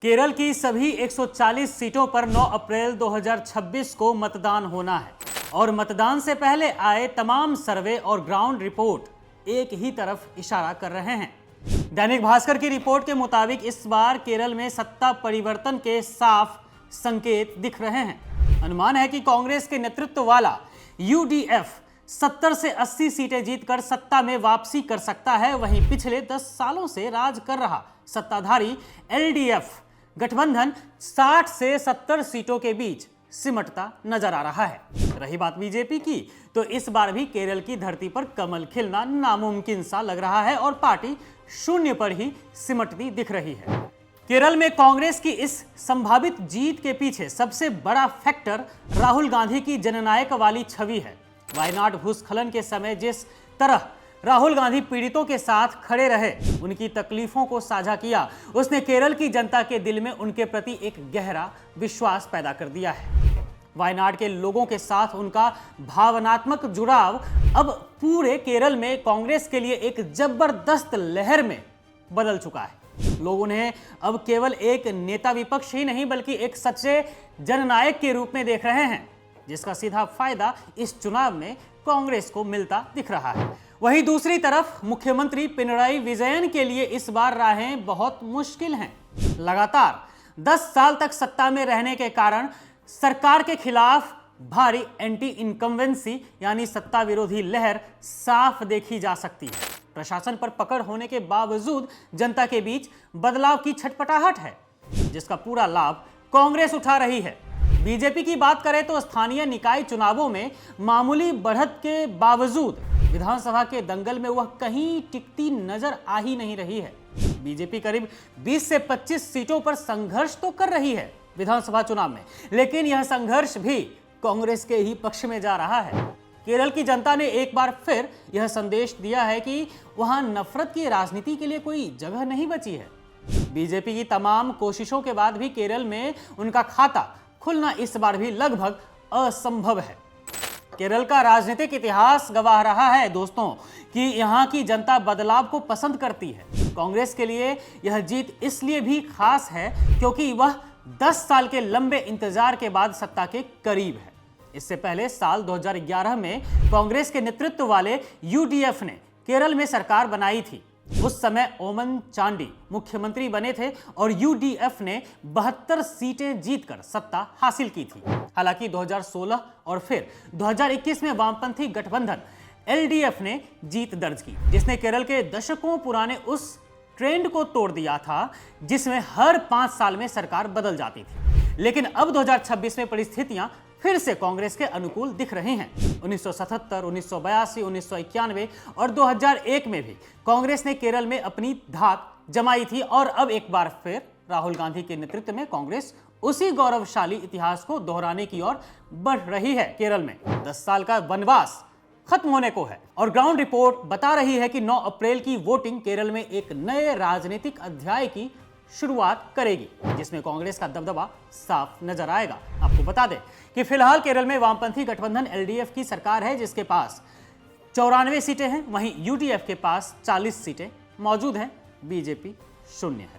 केरल की सभी 140 सीटों पर 9 अप्रैल 2026 को मतदान होना है और मतदान से पहले आए तमाम सर्वे और ग्राउंड रिपोर्ट एक ही तरफ इशारा कर रहे हैं। दैनिक भास्कर की रिपोर्ट के मुताबिक इस बार केरल में सत्ता परिवर्तन के साफ संकेत दिख रहे हैं। अनुमान है कि कांग्रेस के नेतृत्व वाला यूडीएफ 70 से 80 सीटें जीतकर सत्ता में वापसी कर सकता है। वहीं पिछले 10 सालों से राज कर रहा सत्ताधारी एलडीएफ गठबंधन 60 से 70 सीटों के बीच सिमटता नजर आ रहा है। रही बात बीजेपी की, तो इस बार भी केरल की धरती पर कमल खिलना नामुमकिन सा लग रहा है और पार्टी शून्य पर ही सिमटती दिख रही है। केरल में कांग्रेस की इस संभावित जीत के पीछे सबसे बड़ा फैक्टर राहुल गांधी की जननायक वाली छवि है। वायनाड भूस्खलन के समय जिस तरह राहुल गांधी पीड़ितों के साथ खड़े रहे, उनकी तकलीफों को साझा किया, उसने केरल की जनता के दिल में उनके प्रति एक गहरा विश्वास पैदा कर दिया है। वायनाड के लोगों के साथ उनका भावनात्मक जुड़ाव अब पूरे केरल में कांग्रेस के लिए एक जबरदस्त लहर में बदल चुका है। लोग उन्हें अब केवल एक नेता विपक्ष ही नहीं बल्कि एक सच्चे जननायक के रूप में देख रहे हैं, जिसका सीधा फायदा इस चुनाव में कांग्रेस को मिलता दिख रहा है। वहीं दूसरी तरफ मुख्यमंत्री पिनराई विजयन के लिए इस बार राहें बहुत मुश्किल हैं। लगातार 10 साल तक सत्ता में रहने के कारण सरकार के खिलाफ भारी एंटी इनकम्बेंसी यानी सत्ता विरोधी लहर साफ देखी जा सकती है। प्रशासन पर पकड़ होने के बावजूद जनता के बीच बदलाव की छटपटाहट है, जिसका पूरा लाभ कांग्रेस उठा रही है। बीजेपी की बात करें तो स्थानीय निकाय चुनावों में मामूली बढ़त के बावजूद विधानसभा के दंगल में वह कहीं टिकती नजर आ ही नहीं रही है। बीजेपी करीब 20 से 25 सीटों पर संघर्ष तो कर रही है विधानसभा चुनाव में, लेकिन यह संघर्ष भी कांग्रेस के ही पक्ष में जा रहा है। केरल की जनता ने एक बार फिर यह संदेश दिया है कि वहां नफरत की राजनीति के लिए कोई जगह नहीं बची है। बीजेपी की तमाम कोशिशों के बाद भी केरल में उनका खाता खुलना इस बार भी लगभग असंभव है। केरल का राजनीतिक इतिहास गवाह रहा है दोस्तों कि यहां की जनता बदलाव को पसंद करती है। कांग्रेस के लिए यह जीत इसलिए भी खास है क्योंकि वह 10 साल के लंबे इंतजार के बाद सत्ता के करीब है। इससे पहले साल 2011 में कांग्रेस के नेतृत्व वाले यूडीएफ ने केरल में सरकार बनाई थी। उस समय ओमन चांडी मुख्यमंत्री बने थे और यूडीएफ ने 72 सीटें जीतकर सत्ता हासिल की थी। हालांकि 2016 और फिर 2021 में वामपंथी गठबंधन एलडीएफ ने जीत दर्ज की, जिसने केरल के दशकों पुराने उस ट्रेंड को तोड़ दिया था जिसमें हर 5 साल में सरकार बदल जाती थी। लेकिन अब 2026 में परिस्थितियां फिर से कांग्रेस के अनुकूल दिख रही हैं। 1977, 1982, 1991 और 2001 में भी कांग्रेस ने केरल में अपनी धाक जमाई थी और अब एक बार फिर राहुल गांधी के नेतृत्व में कांग्रेस उसी गौरवशाली इतिहास को दोहराने की ओर बढ़ रही है। केरल में 10 साल का वनवास खत्म होने को है और ग्राउंड रिपोर्ट बता रही है कि 9 अप्रैल की वोटिंग केरल में एक नए राजनीतिक अध्याय की शुरुआत करेगी, जिसमें कांग्रेस का दबदबा साफ नजर आएगा। आपको बता दें कि फिलहाल केरल में वामपंथी गठबंधन एलडीएफ की सरकार है, जिसके पास 94 सीटें हैं। वहीं यूडीएफ के पास 40 सीटें मौजूद हैं। बीजेपी शून्य है।